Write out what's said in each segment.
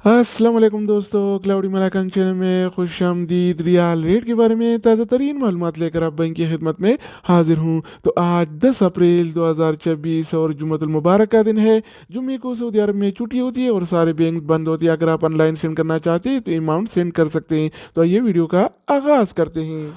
अस्सलाम वालेकुम दोस्तों, क्लाउडी मलाकन चैनल में खुश आमदीद। रियाल रेट के बारे में ताज़ा तरीन मालूमात लेकर आप बैंक की खिदमत में हाजिर हूँ। तो आज 10 अप्रैल 2024 और जुम्मतुल मुबारक का दिन है। जुम्मे को सऊदी अरब में छुट्टी होती है और सारे बैंक बंद होती है। अगर आप ऑनलाइन सेंड करना चाहते हैं तो अमाउंट सेंड कर सकते हैं। तो ये वीडियो का आगाज़ करते हैं।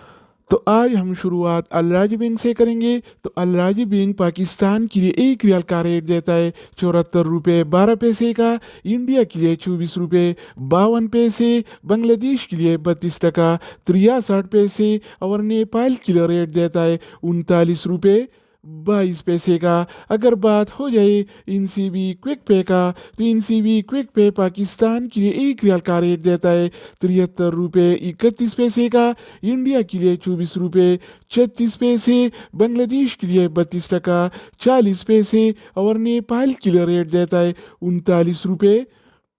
तो आज हम शुरुआत अलराजी बैंक से करेंगे। तो अलराजी बैंक पाकिस्तान के लिए 1 रियाल का रेट देता है 74 रुपये 12 पैसे का, इंडिया के लिए 24 रुपये 52 पैसे, बांग्लादेश के लिए 32 टका 63 पैसे और नेपाल के लिए रेट देता है 39 रुपये 22 पैसे का। अगर बात हो जाए इनसीबी क्विक पे का, तो इनसीबी क्विक पे पाकिस्तान के लिए 1 रियाल का रेट देता है 73 रुपये 31 पैसे का, इंडिया के लिए 24 रुपये 36 पैसे, बांग्लादेश के लिए 32 टका 40 पैसे और नेपाल के लिए रेट देता है 39 रुपये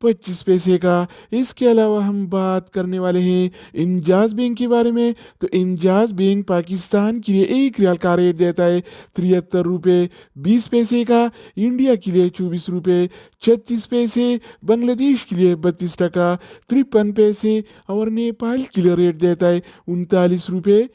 25 पैसे का। इसके अलावा हम बात करने वाले हैं इंजाज बैंक के बारे में। तो इंजाज बैंक पाकिस्तान के लिए 1 रियाल का रेट देता है 73 रुपये 20 पैसे का, इंडिया के लिए 24 रुपये 36 पैसे, बांग्लादेश के लिए 32 टका 53 पैसे और नेपाल के लिए रेट देता है 39 रुपये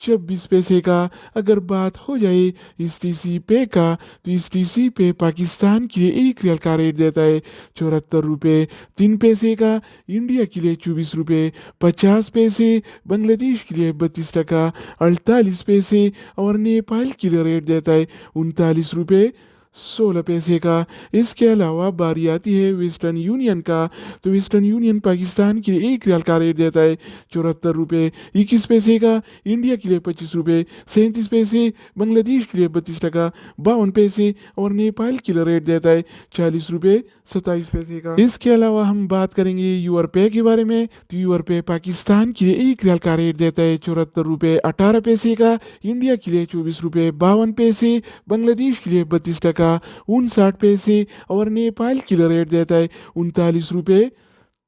26 पैसे का। अगर बात हो जाए इस टी सी पे का, तो इस टी सी पे पाकिस्तान के लिए 1 रियाल का रेट देता है 74 रुपये 3 पैसे का, इंडिया के लिए 24 रुपये 50 पैसे, बांग्लादेश के लिए 32 टका 48 पैसे और नेपाल के लिए रेट देता है 39 रुपये 16 पैसे का। इसके अलावा बारी आती है वेस्टर्न यूनियन का। तो वेस्टर्न यूनियन पाकिस्तान के लिए 1 रियाल का रेट देता है 74 रुपये 21 पैसे का, इंडिया के लिए 25 रुपये 37 पैसे, बांग्लादेश के लिए 32 टका 52 पैसे और नेपाल के लिए रेट देता है 40 रुपये 27 पैसे का। इसके अलावा हम बात करेंगे यूआर पे के बारे में। तो यूआर पे पाकिस्तान के लिए 1 रियाल का रेट देता है 74 रुपये 18 पैसे का, इंडिया के लिए 24 रुपये 52 पैसे, बांग्लादेश के लिए 32 टका 59 पैसे और नेपाल के लिए रेट देता है 39 रुपये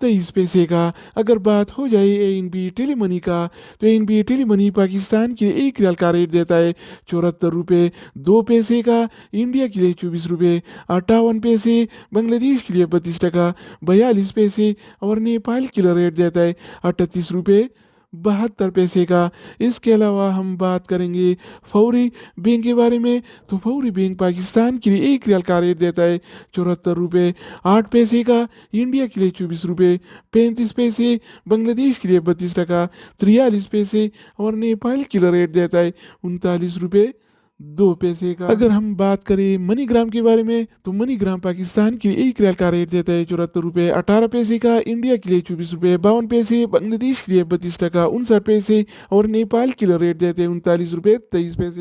23 पैसे का। अगर बात हो जाए एनबी टेलीमनी का, तो एनबी टेलीमनी पाकिस्तान के लिए 1 रियाल का रेट देता है 74 रुपये 2 पैसे का, इंडिया के लिए 24 रुपये 58 पैसे, बांग्लादेश के लिए 32 टका 42 पैसे और नेपाल के लिए रेट देता है 38 रुपये 72 पैसे का। इसके अलावा हम बात करेंगे फौरी बैंक के बारे में। तो फौरी बैंक पाकिस्तान के लिए 1 रियाल का रेट देता है 74 रुपये 8 पैसे का, इंडिया के लिए 24 रुपये 35 पैसे, बांग्लादेश के लिए 32 टका 43 पैसे और नेपाल के लिए रेट देता है 39 रुपये 2 पैसे का। अगर हम बात करें मनीग्राम के बारे में, तो मनीग्राम पाकिस्तान के लिए 1 रियाल का रेट देता है 74 रुपये 18 पैसे का, इंडिया के लिए 24 रुपये 52 पैसे, बांग्लादेश के लिए 32 टका 59 पैसे और नेपाल के लिए रेट देते हैं 39 रुपये 23 पैसे।